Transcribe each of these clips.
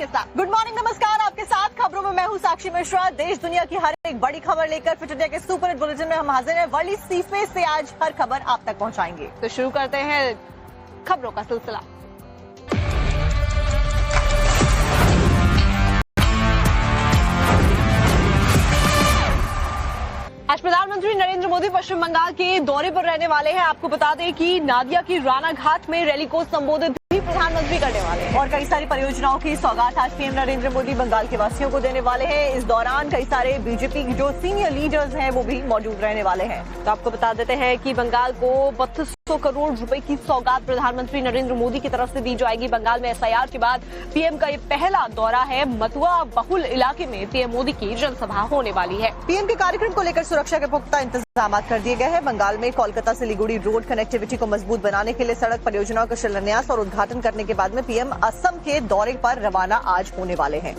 के साथ। Good morning, नमस्कार। आपके साथ खबरों में मैं हूं साक्षी मिश्रा। देश दुनिया की हर एक बड़ी खबर लेकर फिट इंडिया के सुपर हिट बुलेटिन में हम हाजिर हैं। वर्ल्ड सीफे से आज हर खबर आप तक पहुंचाएंगे। तो शुरू करते हैं खबरों का सिलसिला। आज प्रधानमंत्री नरेंद्र मोदी पश्चिम बंगाल के दौरे पर रहने वाले हैं। आपको बता दें कि नादिया की राणा घाट में रैली को संबोधित भी प्रधानमंत्री करने वाले हैं और कई सारी परियोजनाओं की सौगात आज पीएम नरेंद्र मोदी बंगाल के वासियों को देने वाले हैं। इस दौरान कई सारे बीजेपी की जो सीनियर लीडर्स हैं वो भी मौजूद रहने वाले हैं। तो आपको बता देते हैं कि बंगाल को 3200 करोड़ रुपए की सौगात प्रधानमंत्री नरेंद्र मोदी की तरफ से दी जाएगी। बंगाल में एसआईआर के बाद पीएम का ये पहला दौरा है। मथुआ बहुल इलाके में पीएम मोदी की जनसभा होने वाली है। पीएम के कार्यक्रम को लेकर सुरक्षा के पुख्ता इंतजाम कर दिए गए हैं। बंगाल में कोलकाता सिलीगुड़ी रोड कनेक्टिविटी को मजबूत बनाने के लिए सड़क परियोजनाओं का शिलान्यास और उद्घाटन करने के बाद में पीएम असम के दौरे पर रवाना आज होने वाले हैं।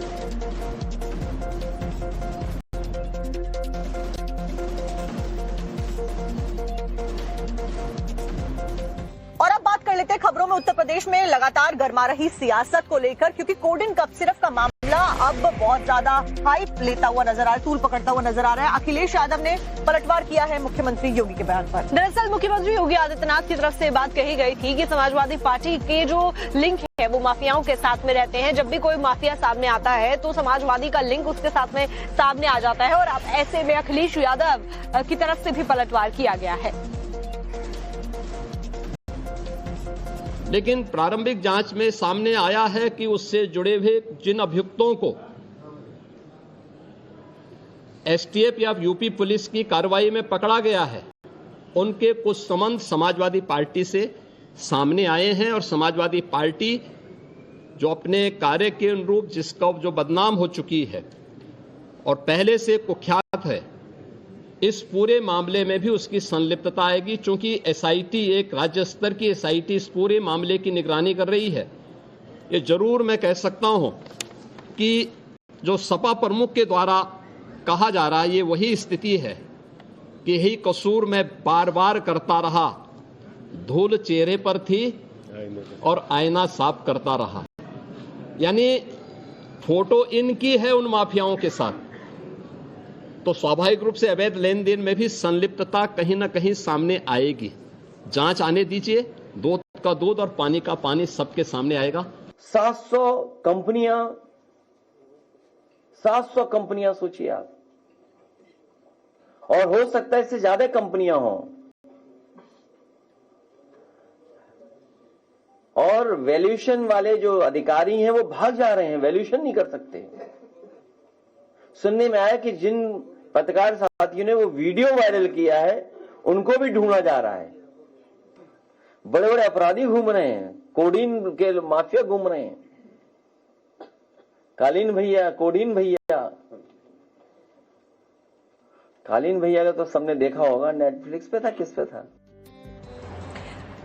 और अब बात कर लेते हैं खबरों में उत्तर प्रदेश में लगातार गर्मा रही सियासत को लेकर, क्योंकि कोल्ड ड्रिंक कप सिरफ का मामला अब बहुत ज्यादा हाइप लेता हुआ नजर आ रहा है, तूल पकड़ता हुआ नजर आ रहा है। अखिलेश यादव ने पलटवार किया है मुख्यमंत्री योगी के बयान पर। दरअसल मुख्यमंत्री योगी आदित्यनाथ की तरफ से बात कही गई थी कि समाजवादी पार्टी के जो लिंक है वो माफियाओं के साथ में रहते हैं। जब भी कोई माफिया सामने आता है तो समाजवादी का लिंक उसके साथ में सामने आ जाता है और अब ऐसे में अखिलेश यादव की तरफ से भी पलटवार किया गया है। लेकिन प्रारंभिक जांच में सामने आया है कि उससे जुड़े हुए जिन अभियुक्तों को एसटीएफ या यूपी पुलिस की कार्रवाई में पकड़ा गया है, उनके कुछ संबंध समाजवादी पार्टी से सामने आए हैं और समाजवादी पार्टी जो अपने कार्य के अनुरूप जिसका जो बदनाम हो चुकी है और पहले से कुख्यात है, इस पूरे मामले में भी उसकी संलिप्तता आएगी। चूंकि एसआईटी एक राज्य स्तर की एसआईटी इस पूरे मामले की निगरानी कर रही है। ये जरूर मैं कह सकता हूं कि जो सपा प्रमुख के द्वारा कहा जा रहा है ये वही स्थिति है कि यही कसूर मैं बार बार करता रहा, धूल चेहरे पर थी और आईना साफ करता रहा। यानी फोटो इनकी है उन माफियाओं के साथ, तो स्वाभाविक रूप से अवैध लेन देन में भी संलिप्तता कहीं ना कहीं सामने आएगी। जांच आने दीजिए, दूध का दूध और पानी का पानी सबके सामने आएगा। 700 कंपनियां सोचिए आप, और हो सकता है इससे ज्यादा कंपनियां हों, और वैल्यूएशन वाले जो अधिकारी हैं वो भाग जा रहे हैं, वैल्यूएशन नहीं कर सकते। सुनने में आया कि जिन पत्रकार साथियों ने वो वीडियो वायरल किया है उनको भी ढूंढा जा रहा है। बड़े बड़े अपराधी घूम रहे हैं, कोडीन के माफिया घूम रहे हैं, कालीन भैया, कोडीन भैया। कालीन भैया का तो सबने देखा होगा, नेटफ्लिक्स पे था, किस पे था।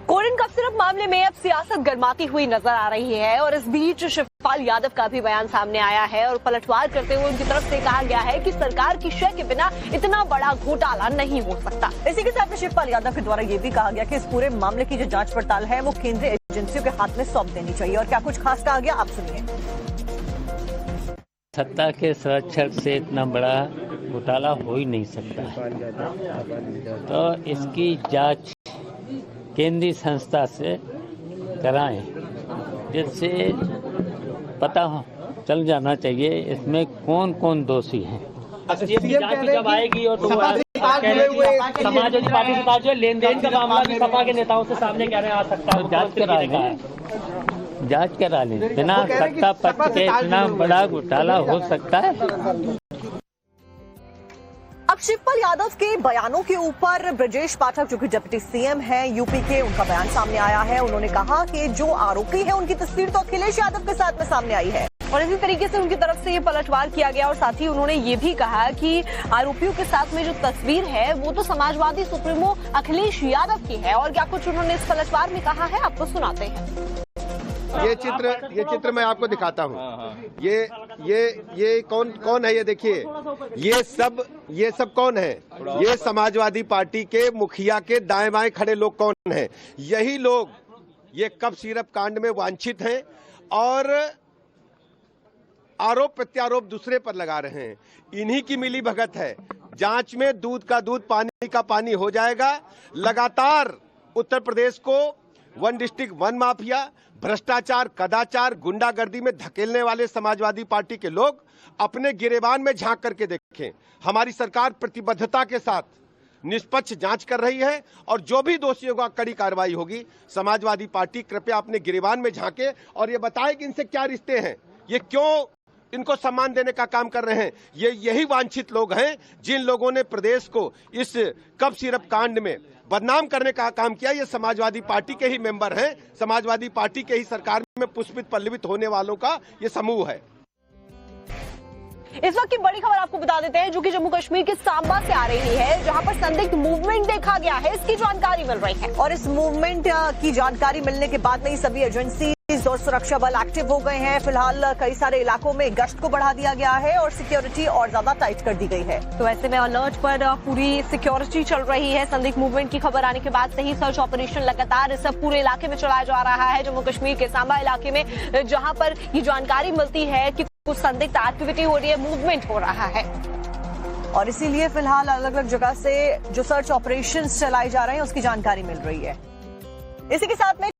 कोल्ड ड्रिंक कप सिरफ मामले में अब सियासत गर्माती हुई नजर आ रही है और इस बीच शिवपाल यादव का भी बयान सामने आया है और पलटवार करते हुए उनकी तरफ से कहा गया है कि सरकार की शय के बिना इतना बड़ा घोटाला नहीं हो सकता। इसी के साथ में शिवपाल यादव के द्वारा ये भी कहा गया कि इस पूरे मामले की जो जांच पड़ताल है वो केंद्रीय एजेंसियों के हाथ में सौंप देनी चाहिए। और क्या कुछ खास कहा गया, आप सुनिए। सत्ता के संरक्षक से इतना बड़ा घोटाला हो ही नहीं सकता है, तो इसकी जांच केंद्रीय संस्था से कराएं, जिससे पता चल जाना चाहिए इसमें कौन कौन दोषी हैं। जब आएगी और समाजवादी पार्टी के साथ जो लेन देन का मामला भी सपा के नेताओं से सामने कहने आ सकता है, जांच करा लें। बिना सत्ता पक्ष के इतना बड़ा घोटाला हो सकता है। अब शिवपाल यादव के बयानों के ऊपर ब्रजेश पाठक जो कि डिप्टी सीएम है यूपी के, उनका बयान सामने आया है। उन्होंने कहा कि जो आरोपी है उनकी तस्वीर तो अखिलेश यादव के साथ में सामने आई है और इसी तरीके से उनकी तरफ से ये पलटवार किया गया। और साथ ही उन्होंने ये भी कहा कि आरोपियों के साथ में जो तस्वीर है वो तो समाजवादी सुप्रीमो अखिलेश यादव की है। और क्या कुछ उन्होंने इस पलटवार में कहा है, आपको सुनाते हैं। ये चित्र मैं आपको दिखाता हूँ। ये कौन है, ये देखिए, ये सब कौन है? ये समाजवादी पार्टी के मुखिया के दाएं बाएं खड़े लोग कौन हैं? यही लोग ये कप सिरप कांड में वांछित हैं और आरोप प्रत्यारोप दूसरे पर लगा रहे हैं। इन्हीं की मिली भगत है। जांच में दूध का दूध पानी का पानी हो जाएगा। लगातार उत्तर प्रदेश को वन डिस्ट्रिक्ट वन माफिया, भ्रष्टाचार, कदाचार, गुंडागर्दी में धकेलने वाले समाजवादी पार्टी के लोग अपने गिरेबान में झांक करके देखें। हमारी सरकार प्रतिबद्धता के साथ निष्पक्ष जांच कर रही है और जो भी दोषियों का कड़ी कार्रवाई होगी, समाजवादी पार्टी कृपया अपने गिरेबान में झांके और ये बताए कि इनसे क्या रिश्ते हैं, ये क्यों इनको सम्मान देने का काम कर रहे हैं। ये यही वांछित लोग हैं जिन लोगों ने प्रदेश को इस कप सिरप कांड में बदनाम करने का काम किया। ये समाजवादी पार्टी के ही मेंबर हैं, समाजवादी पार्टी के ही सरकार में पुष्पित पल्लवित होने वालों का ये समूह है। इस वक्त की बड़ी खबर आपको बता देते हैं, जो कि जम्मू कश्मीर के सांबा से आ रही है, जहां पर संदिग्ध मूवमेंट देखा गया है, इसकी जानकारी मिल रही है। और इस मूवमेंट की जानकारी मिलने के बाद में ही सभी एजेंसी और सुरक्षा बल एक्टिव हो गए हैं। फिलहाल कई सारे इलाकों में गश्त को बढ़ा दिया गया है और सिक्योरिटी और ज्यादा टाइट कर दी गई है। तो ऐसे में अलर्ट पर पूरी सिक्योरिटी चल रही है। संदिग्ध मूवमेंट की खबर आने के बाद से ही सर्च ऑपरेशन लगातार इस पूरे इलाके में चलाया जा रहा है। जम्मू कश्मीर के सांबा इलाके में, जहां पर ये जानकारी मिलती है कि कुछ संदिग्ध एक्टिविटी हो रही है, मूवमेंट हो रहा है, और इसीलिए फिलहाल अलग अलग जगह से जो सर्च ऑपरेशंस चलाए जा रहे हैं उसकी जानकारी मिल रही है। इसी के साथ में